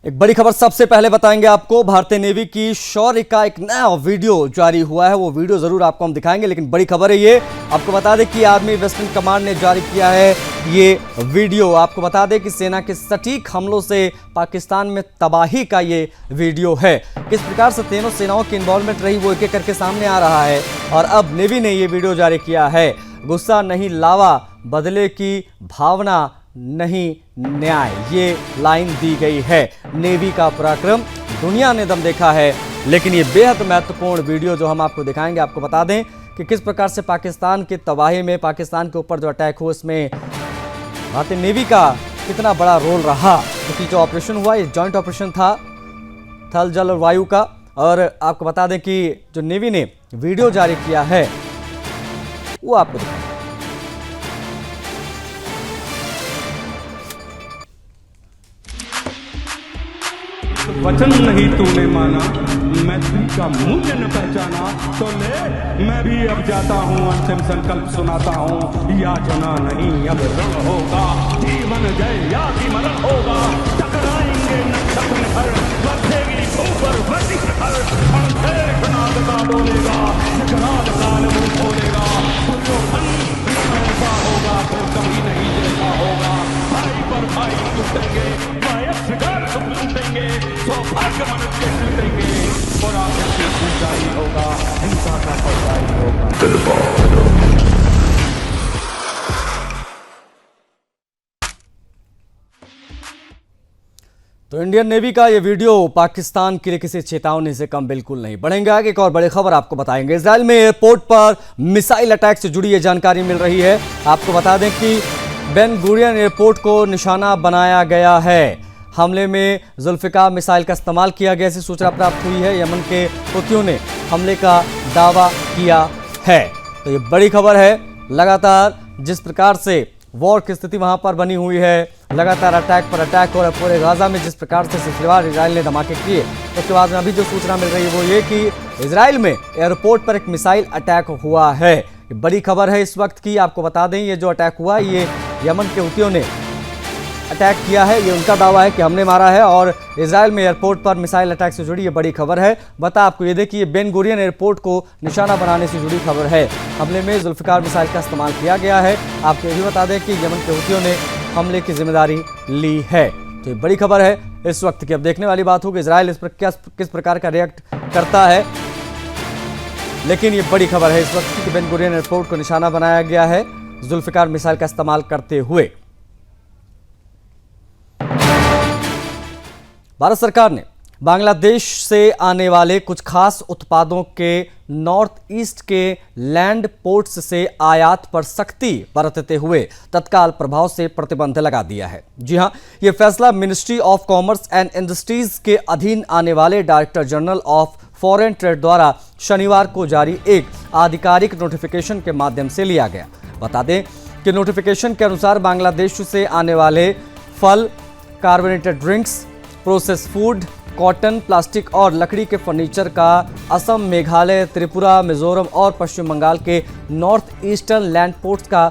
एक बड़ी खबर सबसे पहले बताएंगे आपको। भारतीय नेवी की शौर्य का एक नया वीडियो जारी हुआ है, वो वीडियो जरूर आपको हम दिखाएंगे, लेकिन बड़ी खबर है ये। आपको बता दें कि आर्मी वेस्टर्न कमांड ने जारी किया है ये वीडियो। आपको बता दें कि सेना के सटीक हमलों से पाकिस्तान में तबाही का ये वीडियो है। किस प्रकार से तीनों सेनाओं की इन्वॉल्वमेंट रही वो एक एक करके सामने आ रहा है और अब नेवी ने ये वीडियो जारी किया है। गुस्सा नहीं लावा, बदले की भावना नहीं न्याय, ये लाइन दी गई है। नेवी का पराक्रम दुनिया ने दम देखा है, लेकिन ये बेहद महत्वपूर्ण वीडियो जो हम आपको दिखाएंगे। आपको बता दें कि किस प्रकार से पाकिस्तान की तबाही में, पाकिस्तान के ऊपर जो अटैक हुआ उसमें भारतीय नेवी का कितना बड़ा रोल रहा। क्योंकि जो ऑपरेशन हुआ ये जॉइंट ऑपरेशन था थल, जल और वायु का। और आपको बता दें कि जो नेवी ने वीडियो जारी किया है वो आपको दिखाएंगे। वचन नहीं तूने माना, मैत्री का मूल्य न पहचाना, तो ले मैं भी अब जाता हूँ, अंतिम संकल्प सुनाता हूँ। याचना नहीं अब रण होगा, जीवन जय या कि मरण होगा। टकराएंगे नक्षत्र निखर, बरसेगी ऊपर वर्दी प्रखर, अणधेर नाद का डोलेगा, जगराज काल मुंह खोलेगा। दुर्योधन ऐसा होगा फिर कभी नहीं जैसा होगा। भाई पर भाई लूटेंगे, वायस्कार सुख लूटेंगे, सौभाग्य मनुष्य के टूटेंगे और आखिर की ऊंचाई होगा, हिंसा का पर्दाई होगा। तो इंडियन नेवी का ये वीडियो पाकिस्तान के लिए किसी चेतावनी से कम बिल्कुल नहीं। बढ़ेंगे आगे, एक और बड़ी खबर आपको बताएंगे। इजराइल में एयरपोर्ट पर मिसाइल अटैक से जुड़ी ये जानकारी मिल रही है। आपको बता दें कि बेन गुरियन एयरपोर्ट को निशाना बनाया गया है। हमले में जुल्फिकार मिसाइल का इस्तेमाल किया गया, ऐसी सूचना प्राप्त हुई है। यमन के हुतियों ने हमले का दावा किया है। तो ये बड़ी खबर है। लगातार जिस प्रकार से वॉर की स्थिति वहां पर बनी हुई है, लगातार अटैक पर अटैक हो रहा है पूरे गाजा में। जिस प्रकार से सिलसिलेवार इजराइल ने धमाके किए, उसके बाद में अभी जो सूचना मिल रही है वो ये कि इजराइल में एयरपोर्ट पर एक मिसाइल अटैक हुआ है। ये बड़ी खबर है इस वक्त की। आपको बता दें ये जो अटैक हुआ ये यमन के हुतियों ने अटैक किया है। ये उनका दावा है कि हमने मारा है और इजराइल में एयरपोर्ट पर मिसाइल अटैक से जुड़ी ये बड़ी खबर है। बता आपको ये देखिए, बेन गुरियन एयरपोर्ट को निशाना बनाने से जुड़ी खबर है। हमले में जुल्फिकार मिसाइल का इस्तेमाल किया गया है। आपको ये भी बता दें कि यमन के हुतियों ने हमले की जिम्मेदारी ली है। तो ये बड़ी खबर है इस वक्त की। अब देखने वाली बात होगी इजराइल इस पर किस प्रकार का रिएक्ट करता है, लेकिन ये बड़ी खबर है इस वक्त की बेन गुरियन एयरपोर्ट को निशाना बनाया गया है जुल्फिकार मिसाइल का इस्तेमाल करते हुए। भारत सरकार ने बांग्लादेश से आने वाले कुछ खास उत्पादों के नॉर्थ ईस्ट के लैंड पोर्ट्स से आयात पर सख्ती बरतते हुए तत्काल प्रभाव से प्रतिबंध लगा दिया है। जी हां, यह फैसला ministry of commerce and industries के अधीन आने वाले director general of foreign trade द्वारा शनिवार को जारी एक आधिकारिक नोटिफिकेशन के माध्यम से लिया गया। बता दें कि नोटिफिकेशन के अनुसार बांग्लादेश से आने वाले फल, carbonated drinks, process food, cotton, plastic और लकड़ी के फर्नीचर का असम, मेघालय, त्रिपुरा, मिजोरम और पश्चिम बंगाल के नॉर्थ ईस्टर्न लैंड पोर्ट्स का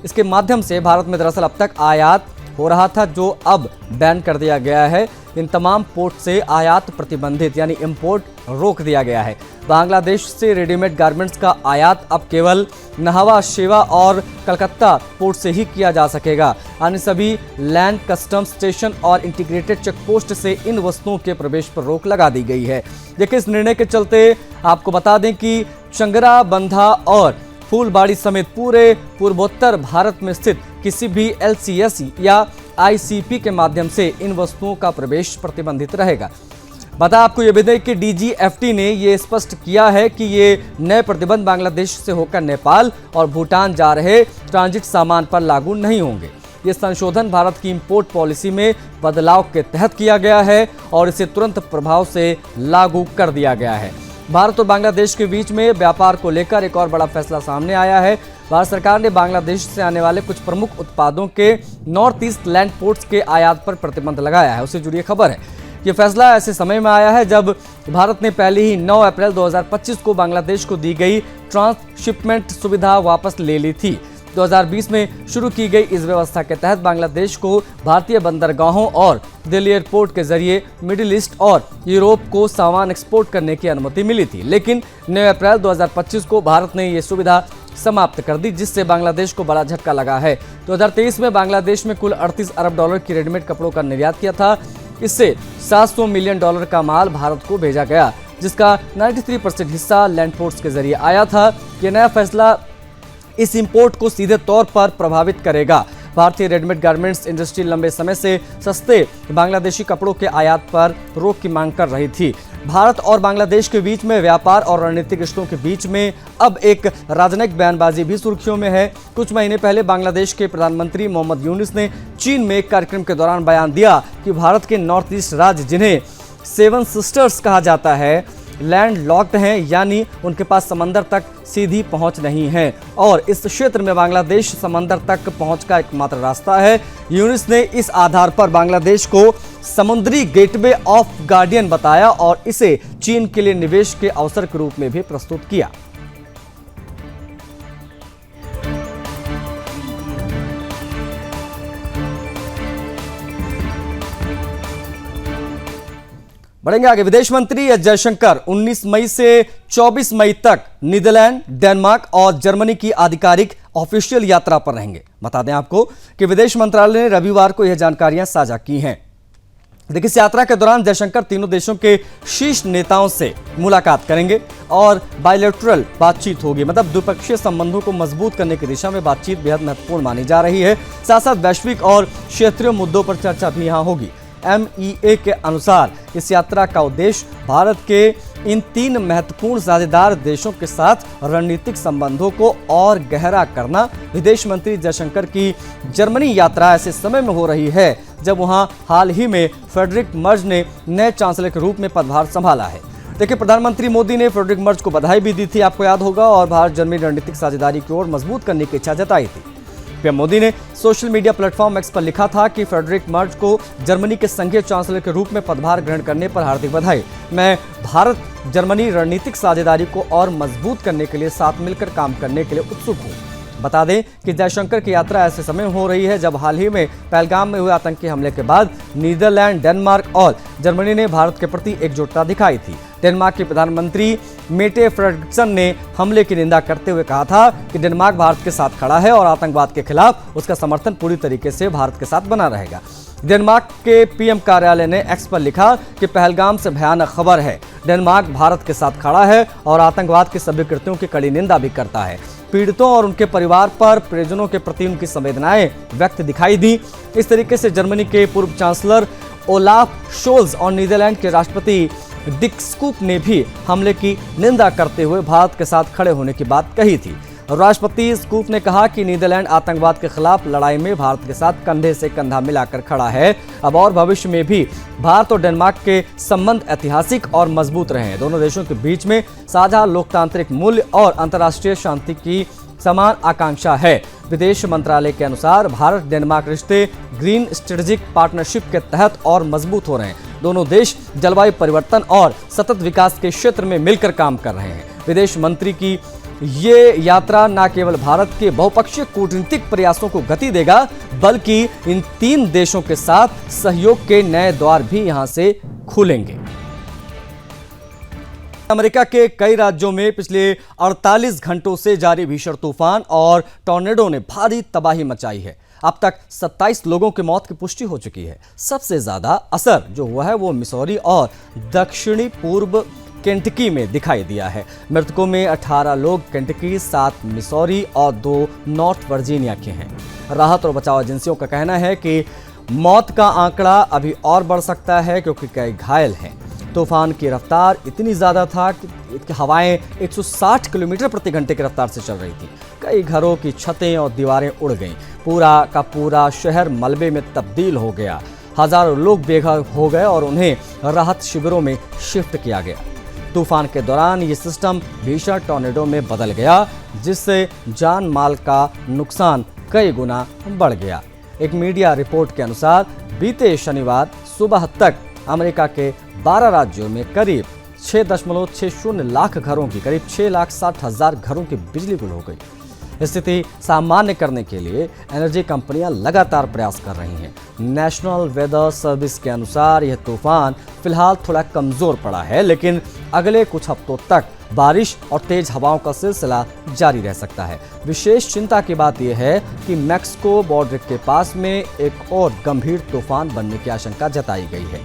इसके माध्यम से भारत में दरअसल अब तक आयात हो रहा था, जो अब बैन कर दिया गया है। इन तमाम पोर्ट से आयात प्रतिबंधित यानी इंपोर्ट रोक दिया गया है। बांग्लादेश से रेडीमेड गारमेंट्स का आयात अब केवल नहावा, शेवा और कलकत्ता पोर्ट से ही किया जा सकेगा। अन्य सभी लैंड कस्टम स्टेशन और इंटीग्रेटेड चेक पोस्ट से इन वस्तुओं के प्रवेश पर रोक लगा दी गई है। देखिए, इस निर्णय के चलते आपको बता दें कि चंगरा, बंधा और फूलबाड़ी समेत पूरे पूर्वोत्तर भारत में स्थित किसी भी LCS या ICP के माध्यम से इन वस्तुओं का प्रवेश प्रतिबंधित रहेगा। बता आपको ये भी दें कि DGFT ने ये स्पष्ट किया है कि ये नए प्रतिबंध बांग्लादेश से होकर नेपाल और भूटान जा रहे ट्रांजिट सामान पर लागू नहीं होंगे। ये संशोधन भारत की इंपोर्ट पॉलिसी में बदलाव के तहत किया गया है और इसे तुरंत प्रभाव से लागू कर दिया गया है। भारत और बांग्लादेश के बीच में व्यापार को लेकर एक और बड़ा फैसला सामने आया है। भारत सरकार ने बांग्लादेश से आने वाले कुछ प्रमुख उत्पादों के नॉर्थ ईस्ट लैंड पोर्ट्स के आयात पर प्रतिबंध लगाया है, उससे जुड़ी खबर है। ये फैसला ऐसे समय में आया है जब भारत ने पहले ही 9 अप्रैल 2025 को बांग्लादेश को दी गई ट्रांसशिपमेंट सुविधा वापस ले ली थी। 2020 में शुरू की गई इस व्यवस्था के तहत बांग्लादेश को भारतीय बंदरगाहों और दिल्ली एयरपोर्ट के जरिए मिडिल ईस्ट और यूरोप को सामान एक्सपोर्ट करने की अनुमति मिली थी, लेकिन 9 अप्रैल 2025 को भारत ने ये सुविधा समाप्त कर दी, जिससे बांग्लादेश को बड़ा झटका लगा है। 2023 में बांग्लादेश में कुल 38 अरब डॉलर की रेडीमेड कपड़ों का निर्यात किया था। इससे 700 मिलियन डॉलर का माल भारत को भेजा गया, जिसका 93% हिस्सा लैंड पोर्ट्स के जरिए आया था। ये नया फैसला इस इंपोर्ट को सीधे तौर पर प्रभावित करेगा। भारतीय रेडीमेड गारमेंट्स इंडस्ट्री लंबे समय से सस्ते बांग्लादेशी कपड़ों के आयात पर रोक की मांग कर रही थी। भारत और बांग्लादेश के बीच में व्यापार और रणनीतिक रिश्तों के बीच में अब एक राजनयिक बयानबाजी भी सुर्खियों में है। कुछ महीने पहले बांग्लादेश के प्रधानमंत्री मोहम्मद यूनुस ने चीन में एक कार्यक्रम के दौरान बयान दिया कि भारत के नॉर्थ ईस्ट राज्य, जिन्हें 7 सिस्टर्स कहा जाता है, लैंड लॉक्ड हैं, यानी उनके पास समंदर तक सीधी पहुंच नहीं है और इस क्षेत्र में बांग्लादेश समंदर तक पहुंच का एकमात्र रास्ता है। यूनुस ने इस आधार पर बांग्लादेश को समुद्री गेटवे ऑफ गार्डियन बताया और इसे चीन के लिए निवेश के अवसर के रूप में भी प्रस्तुत किया। बढ़ेंगे आगे। विदेश मंत्री एस जयशंकर 19 मई से 24 मई तक नीदरलैंड, डेनमार्क और जर्मनी की आधिकारिक ऑफिशियल यात्रा पर रहेंगे। बता दें आपको कि विदेश मंत्रालय ने रविवार को यह जानकारियां साझा की हैं। देखिए, इस यात्रा के दौरान जयशंकर तीनों देशों के शीर्ष नेताओं से मुलाकात करेंगे और बायलैटरल बातचीत होगी, मतलब द्विपक्षीय संबंधों को मजबूत करने की दिशा में बातचीत बेहद महत्वपूर्ण मानी जा रही है। साथ साथ वैश्विक और क्षेत्रीय मुद्दों पर चर्चा भी यहां होगी। MEA के अनुसार इस यात्रा का उद्देश्य भारत के इन 3 महत्वपूर्ण साझेदार देशों के साथ रणनीतिक संबंधों को और गहरा करना। विदेश मंत्री जयशंकर की जर्मनी यात्रा ऐसे समय में हो रही है जब वहां हाल ही में फ्रेडरिक मर्ज ने नए चांसलर के रूप में पदभार संभाला है। देखिए, प्रधानमंत्री मोदी ने फ्रेडरिक मर्ज को बधाई भी दी थी, आपको याद होगा, और भारत जर्मनी रणनीतिक साझेदारी की ओर मजबूत करने की इच्छा जताई थी। पीएम मोदी ने सोशल मीडिया प्लेटफॉर्म एक्स पर लिखा था कि फ्रेडरिक मर्ज को जर्मनी के संघीय चांसलर के रूप में पदभार ग्रहण करने पर हार्दिक बधाई। मैं भारत जर्मनी रणनीतिक साझेदारी को और मजबूत करने के लिए साथ मिलकर काम करने के लिए उत्सुक हूँ। बता दें कि जयशंकर की यात्रा ऐसे समय हो रही है जब हाल ही में पहलगाम में हुए आतंकी हमले के बाद नीदरलैंड, डेनमार्क और जर्मनी ने भारत के प्रति एकजुटता दिखाई थी। डेनमार्क के प्रधानमंत्री मेटे फ्रेडरिक्सन ने हमले की निंदा करते हुए कहा था कि डेनमार्क भारत के साथ खड़ा है और आतंकवाद के खिलाफ उसका समर्थन पूरी तरीके से भारत के साथ बना रहेगा। डेनमार्क के पीएम कार्यालय ने एक्स पर लिखा कि पहलगाम से भयानक खबर है। डेनमार्क भारत के साथ खड़ा है और आतंकवाद के सभी कृत्यों की कड़ी निंदा भी करता है। पीड़ितों और उनके परिवार पर परिजनों के प्रति उनकी संवेदनाएं व्यक्त दिखाई दी। इस तरीके से जर्मनी के पूर्व चांसलर ओलाफ शोल्ज और नीदरलैंड के राष्ट्रपति डिक स्कूप ने भी हमले की निंदा करते हुए भारत के साथ खड़े होने की बात कही थी। राष्ट्रपति स्कूप ने कहा कि नीदरलैंड आतंकवाद के खिलाफ लड़ाई में भारत के साथ कंधे से कंधा मिलाकर खड़ा है। अब और भविष्य में भी भारत और डेनमार्क के संबंध ऐतिहासिक और मजबूत रहे हैं। दोनों देशों के बीच में साझा लोकतांत्रिक मूल्य और अंतर्राष्ट्रीय शांति की समान आकांक्षा है। विदेश मंत्रालय के अनुसार भारत डेनमार्क रिश्ते ग्रीन स्ट्रेटेजिक पार्टनरशिप के तहत और मजबूत हो रहे हैं। दोनों देश जलवायु परिवर्तन और सतत विकास के क्षेत्र में मिलकर काम कर रहे हैं। विदेश मंत्री की ये यात्रा न केवल भारत के बहुपक्षीय कूटनीतिक प्रयासों को गति देगा, बल्कि इन 3 देशों के साथ सहयोग के नए द्वार भी यहां से खुलेंगे। अमेरिका के कई राज्यों में पिछले 48 घंटों से जारी भीषण तूफान और टॉर्नेडो ने भारी तबाही मचाई है। अब तक 27 लोगों की मौत की पुष्टि हो चुकी है। सबसे ज्यादा असर जो हुआ है वो मिसौरी और दक्षिणी पूर्व केंटकी में दिखाई दिया है। मृतकों में 18 लोग केंटकी, 7 मिसौरी और 2 नॉर्थ वर्जीनिया के हैं। राहत और बचाव एजेंसियों का कहना है कि मौत का आंकड़ा अभी और बढ़ सकता है क्योंकि कई घायल हैं। तूफान की रफ्तार इतनी ज़्यादा था कि हवाएं 160 किलोमीटर प्रति घंटे की रफ्तार से चल रही थी। कई घरों की छतें और दीवारें उड़ गईं। पूरा का पूरा शहर मलबे में तब्दील हो गया। हजारों लोग बेघर हो गए और उन्हें राहत शिविरों में शिफ्ट किया गया। तूफान के दौरान ये सिस्टम भीषण टॉर्नेडो में बदल गया, जिससे जान माल का नुकसान कई गुना बढ़ गया। एक मीडिया रिपोर्ट के अनुसार बीते शनिवार सुबह तक अमेरिका के 12 राज्यों में करीब 6.60 लाख घरों की, करीब 6,60,000 घरों की बिजली गुल हो गई। स्थिति सामान्य करने के लिए एनर्जी कंपनियां लगातार प्रयास कर रही हैं। नेशनल वेदर सर्विस के अनुसार यह तूफान फिलहाल थोड़ा कमजोर पड़ा है, लेकिन अगले कुछ हफ्तों तक बारिश और तेज हवाओं का सिलसिला जारी रह सकता है। विशेष चिंता की बात यह है कि मैक्सिको बॉर्डर के पास में एक और गंभीर तूफान बनने की आशंका जताई गई है।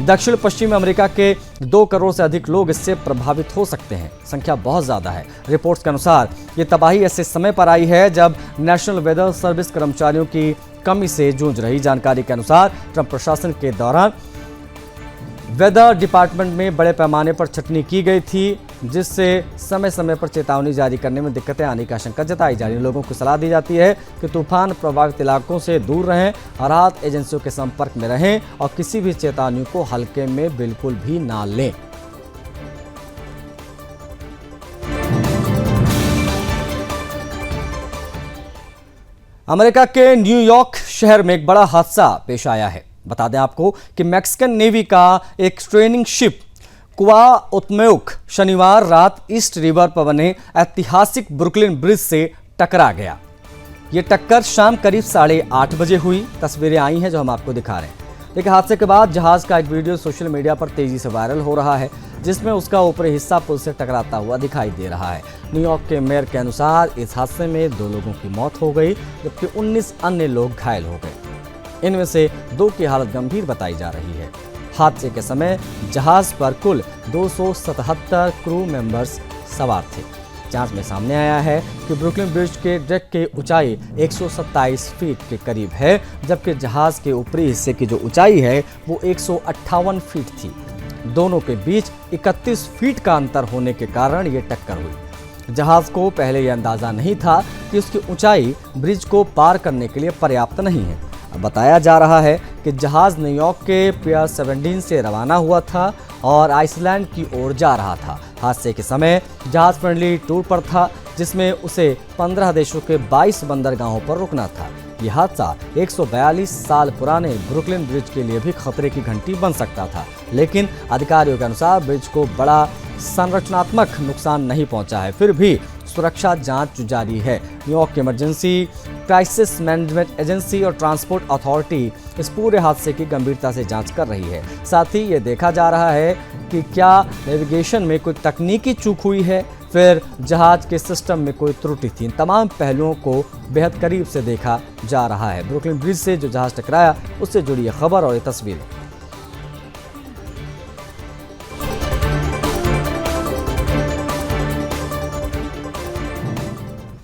दक्षिण पश्चिम अमेरिका के 2 करोड़ से अधिक लोग इससे प्रभावित हो सकते हैं। संख्या बहुत ज़्यादा है। रिपोर्ट्स के अनुसार ये तबाही ऐसे समय पर आई है जब नेशनल वेदर सर्विस कर्मचारियों की कमी से जूझ रही। जानकारी के अनुसार ट्रंप प्रशासन के दौरान वेदर डिपार्टमेंट में बड़े पैमाने पर छटनी की गई थी, जिससे समय समय पर चेतावनी जारी करने में दिक्कतें आने की आशंका जताई जा रही है। लोगों को सलाह दी जाती है कि तूफान प्रभावित इलाकों से दूर रहें, राहत एजेंसियों के संपर्क में रहें और किसी भी चेतावनी को हल्के में बिल्कुल भी ना लें। अमेरिका के न्यूयॉर्क शहर में एक बड़ा हादसा पेश आया है। बता दें आपको कि मैक्सिकन नेवी का एक ट्रेनिंग शिप क्वाउतमेउक शनिवार रात ईस्ट रिवर पर बने ऐतिहासिक ब्रुकलिन ब्रिज से टकरा गया। ये टक्कर शाम करीब 8:30 बजे हुई। तस्वीरें आई हैं जो हम आपको दिखा रहे हैं। देखिए, हादसे के बाद जहाज का एक वीडियो सोशल मीडिया पर तेजी से वायरल हो रहा है, जिसमें उसका ऊपरी हिस्सा पुल से टकराता हुआ दिखाई दे रहा है। न्यूयॉर्क के मेयर के अनुसार इस हादसे में 2 लोगों की मौत हो गई, जबकि 19 अन्य लोग घायल हो गए। इनमें से 2 की हालत गंभीर बताई जा रही है। हादसे के समय जहाज पर कुल 277 क्रू मेंबर्स सवार थे। जांच में सामने आया है कि ब्रुकलिन ब्रिज के डेक की ऊंचाई 127 फीट के करीब है, जबकि जहाज के ऊपरी हिस्से की जो ऊंचाई है वो 158 फीट थी। दोनों के बीच 31 फीट का अंतर होने के कारण ये टक्कर हुई। जहाज को पहले यह अंदाजा नहीं था कि उसकी ऊंचाई ब्रिज को पार करने के लिए पर्याप्त नहीं है। अब बताया जा रहा है कि जहाज न्यूयॉर्क के पियर 17 से रवाना हुआ था और आइसलैंड की ओर जा रहा था। हादसे के समय जहाज फ्रेंडली टूर पर था, जिसमें उसे 15 देशों के 22 बंदरगाहों पर रुकना था। यह हादसा 142 साल पुराने ब्रुकलिन ब्रिज के लिए भी खतरे की घंटी बन सकता था, लेकिन अधिकारियों के अनुसार ब्रिज को बड़ा संरचनात्मक नुकसान नहीं पहुंचा है। फिर भी सुरक्षा जांच जारी है। न्यूयॉर्क की इमरजेंसी क्राइसिस मैनेजमेंट एजेंसी और ट्रांसपोर्ट अथॉरिटी इस पूरे हादसे की गंभीरता से जांच कर रही है। साथ ही ये देखा जा रहा है कि क्या नेविगेशन में कोई तकनीकी चूक हुई है, फिर जहाज के सिस्टम में कोई त्रुटि थी। इन तमाम पहलुओं को बेहद करीब से देखा जा रहा है। ब्रुकलिन ब्रिज से जो जहाज टकराया उससे जुड़ी ये खबर और ये तस्वीर।